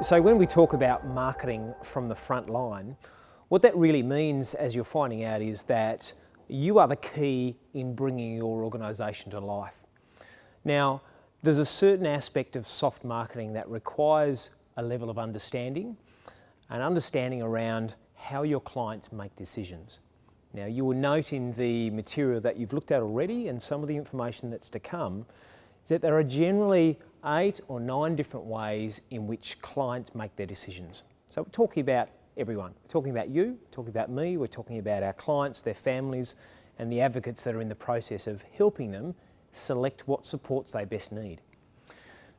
So when we talk about marketing from the front line, what that really means, as you're finding out, is that you are the key in bringing your organisation to life. Now, there's a certain aspect of soft marketing that requires a level of understanding, and understanding around how your clients make decisions. Now, you will note in the material that you've looked at already and some of the information that's to come, is that there are generally 8 or 9 different ways in which clients make their decisions. So we're talking about everyone. We're talking about you, we're talking about me, we're talking about our clients, their families, and the advocates that are in the process of helping them select what supports they best need.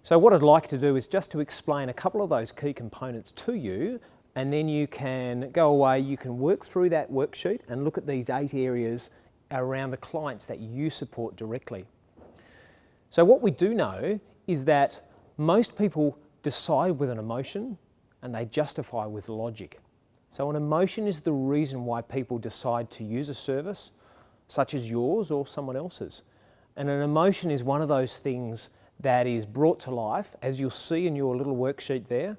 So what I'd like to do is just to explain a couple of those key components to you, and then you can go away, you can work through that worksheet and look at these 8 areas around the clients that you support directly. So what we do know is that most people decide with an emotion and they justify with logic. So an emotion is the reason why people decide to use a service, such as yours or someone else's. And an emotion is one of those things that is brought to life, as you'll see in your little worksheet there,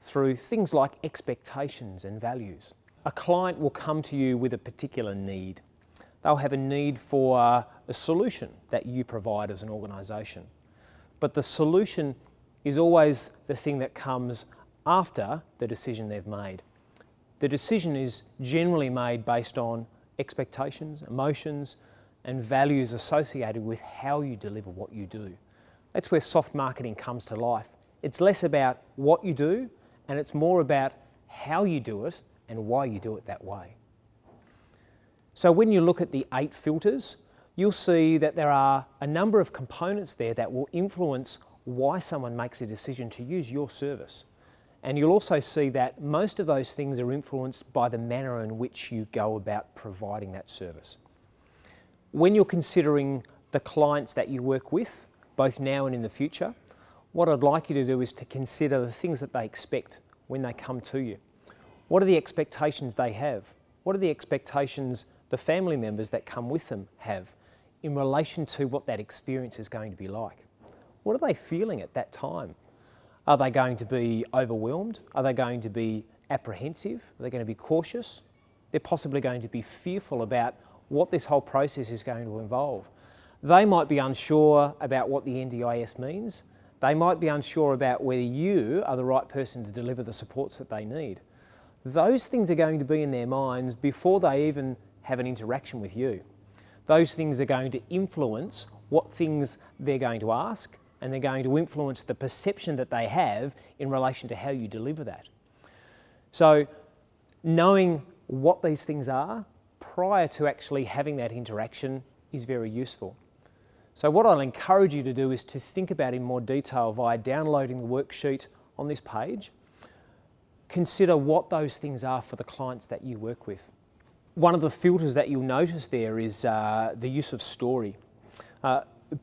through things like expectations and values. A client will come to you with a particular need. They'll have a need for a solution that you provide as an organisation. But the solution is always the thing that comes after the decision they've made. The decision is generally made based on expectations, emotions, and values associated with how you deliver what you do. That's where soft marketing comes to life. It's less about what you do, and it's more about how you do it and why you do it that way. So when you look at the 8 filters, you'll see that there are a number of components there that will influence why someone makes a decision to use your service. And you'll also see that most of those things are influenced by the manner in which you go about providing that service. When you're considering the clients that you work with, both now and in the future, what I'd like you to do is to consider the things that they expect when they come to you. What are the expectations they have? What are the expectations the family members that come with them have in relation to what that experience is going to be like? What are they feeling at that time? Are they going to be overwhelmed? Are they going to be apprehensive? Are they going to be cautious? They're possibly going to be fearful about what this whole process is going to involve. They might be unsure about what the NDIS means. They might be unsure about whether you are the right person to deliver the supports that they need. Those things are going to be in their minds before they even have an interaction with you. Those things are going to influence what things they're going to ask, and they're going to influence the perception that they have in relation to how you deliver that. So knowing what these things are prior to actually having that interaction is very useful. So what I'll encourage you to do is to think about in more detail via downloading the worksheet on this page. Consider what those things are for the clients that you work with. One of the filters that you'll notice there is the use of story.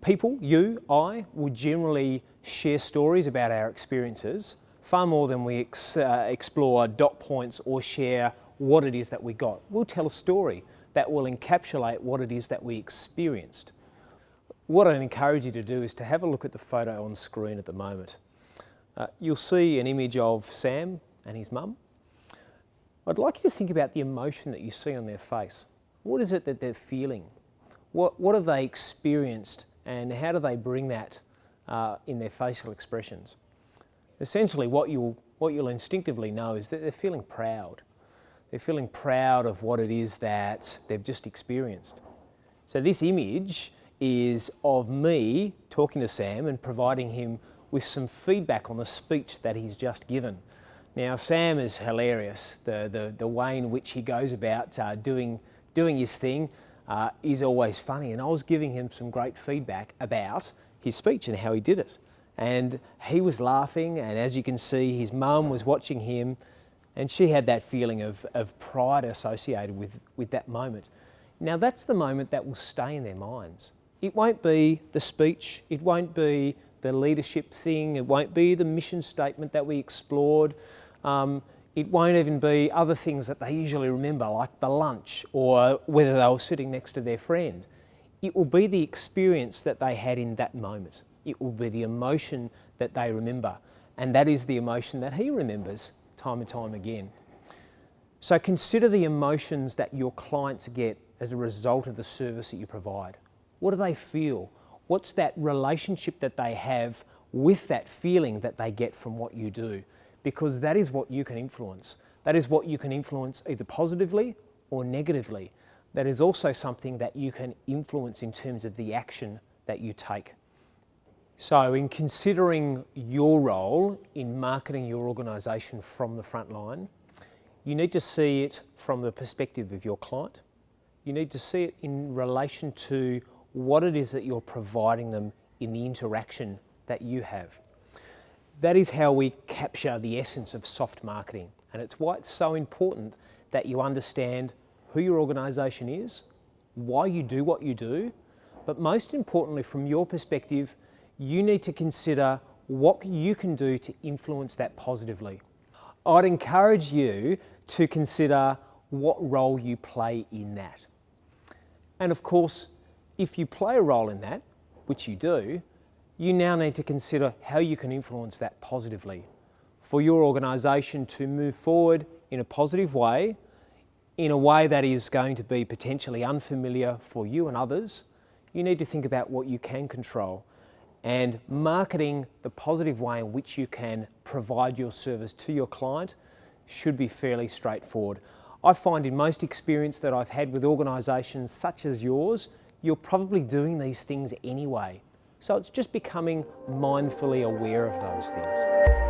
People, you, I, will generally share stories about our experiences far more than we explore dot points or share what it is that we got. We'll tell a story that will encapsulate what it is that we experienced. What I'd encourage you to do is to have a look at the photo on screen at the moment. You'll see an image of Sam and his mum. I'd like you to think about the emotion that you see on their face. What is it that they're feeling? What have they experienced, and how do they bring that in their facial expressions? Essentially, what you'll instinctively know is that they're feeling proud. They're feeling proud of what it is that they've just experienced. So this image is of me talking to Sam and providing him with some feedback on the speech that he's just given. Now, Sam is hilarious. The way in which he goes about doing his thing is always funny, and I was giving him some great feedback about his speech and how he did it. And he was laughing, and as you can see, his mum was watching him, and she had that feeling of pride associated with that moment. Now, that's the moment that will stay in their minds. It won't be the speech, it won't be the leadership thing, it won't be the mission statement that we explored. It won't even be other things that they usually remember, like the lunch or whether they were sitting next to their friend. It will be the experience that they had in that moment. It will be the emotion that they remember. and that is the emotion that he remembers time and time again. So consider the emotions that your clients get as a result of the service that you provide. What do they feel? What's that relationship that they have with that feeling that they get from what you do? Because that is what you can influence. That is what you can influence either positively or negatively. That is also something that you can influence in terms of the action that you take. So in considering your role in marketing your organisation from the front line, you need to see it from the perspective of your client. You need to see it in relation to what it is that you're providing them in the interaction that you have. That is how we capture the essence of soft marketing, and it's why it's so important that you understand who your organisation is, why you do what you do, but most importantly from your perspective, you need to consider what you can do to influence that positively. I'd encourage you to consider what role you play in that. And of course, if you play a role in that, which you do, you now need to consider how you can influence that positively. For your organisation to move forward in a positive way, in a way that is going to be potentially unfamiliar for you and others, you need to think about what you can control. And marketing the positive way in which you can provide your service to your client should be fairly straightforward. I find in most experience that I've had with organisations such as yours, you're probably doing these things anyway. So it's just becoming mindfully aware of those things.